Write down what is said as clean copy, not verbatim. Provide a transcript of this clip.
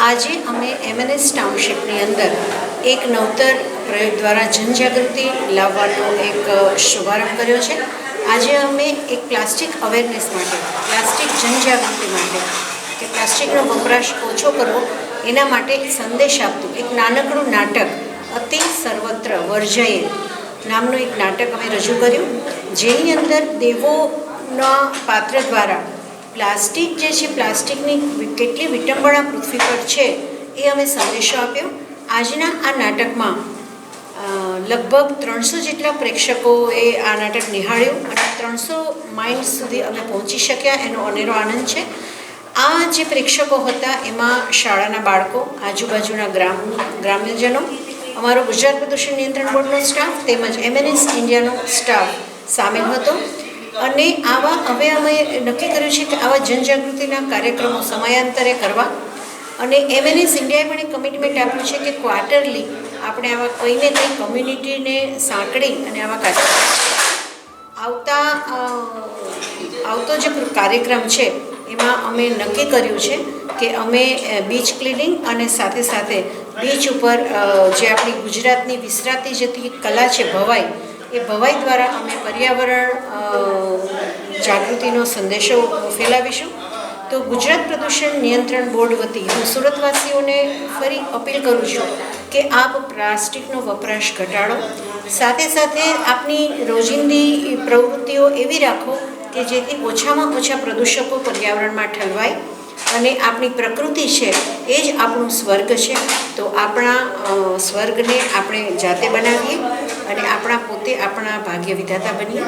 આજે અમે MNS ટાઉનશીપની અંદર એક નવતર પ્રયોગ દ્વારા જનજાગૃતિ લાવવાનો એક શુભારંભ કર્યો છે. આજે અમે એક પ્લાસ્ટિક અવેરનેસ માટે, પ્લાસ્ટિક જનજાગૃતિ માટે કે પ્લાસ્ટિકનો વપરાશ ઓછો કરવો એના માટે સંદેશ આપતું એક નાનકડું નાટક અતિ સર્વત્ર વર્જાયેલ નામનું એક નાટક અમે રજૂ કર્યું, જેની અંદર દેવોના પાત્ર દ્વારા પ્લાસ્ટિક જે છે, પ્લાસ્ટિકની કેટલી વિટંબણા પૃથ્વી પર છે એ અમે સંદેશો આપ્યો. આજના આ નાટકમાં લગભગ 300 જેટલા પ્રેક્ષકોએ આ નાટક નિહાળ્યું અને 300 માઇન્ડ સુધી અમે પહોંચી શક્યા, એનો અનેરો આનંદ છે. આ જે પ્રેક્ષકો હતા એમાં શાળાના બાળકો, આજુબાજુના ગ્રામ્યજનો, અમારો ગુજરાત પ્રદૂષણ નિયંત્રણ બોર્ડનો સ્ટાફ તેમજ MNS ઇન્ડિયાનો સ્ટાફ સામેલ હતો. અને હવે અમે નક્કી કર્યું છે કે આવા જનજાગૃતિના કાર્યક્રમો સમયાંતરે કરવા, અને MNS ઇન્ડિયાએ પણ એક કમિટમેન્ટ આપ્યું છે કે ક્વાર્ટરલી આપણે આવા કંઈને કંઈ કમ્યુનિટીને સાંકળી અને આવા આવતો જે કાર્યક્રમ છે એમાં અમે નક્કી કર્યું છે કે અમે બીચ ક્લિનિંગ અને સાથે સાથે બીચ ઉપર જે આપણી ગુજરાતની વિસરાતી જતી કલા છે ભવાઈ, એ ભવાઈ દ્વારા અમે પર્યાવરણ જાગૃતિનો સંદેશો ફેલાવીશું. તો ગુજરાત પ્રદૂષણ નિયંત્રણ બોર્ડ વતી હું સુરતવાસીઓને ફરી અપીલ કરું છું કે આપ પ્લાસ્ટિકનો વપરાશ ઘટાડો, સાથે સાથે આપની રોજિંદી પ્રવૃત્તિઓ એવી રાખો કે જેથી ઓછામાં ઓછા પ્રદૂષકો પર્યાવરણમાં ઠલવાય અને આપણી પ્રકૃતિ છે એ જ આપણું સ્વર્ગ છે. તો આપણા સ્વર્ગને આપણે જાતે બનાવીએ અને આપણા પોતે આપણા ભાગ્ય વિધાતા બનીએ.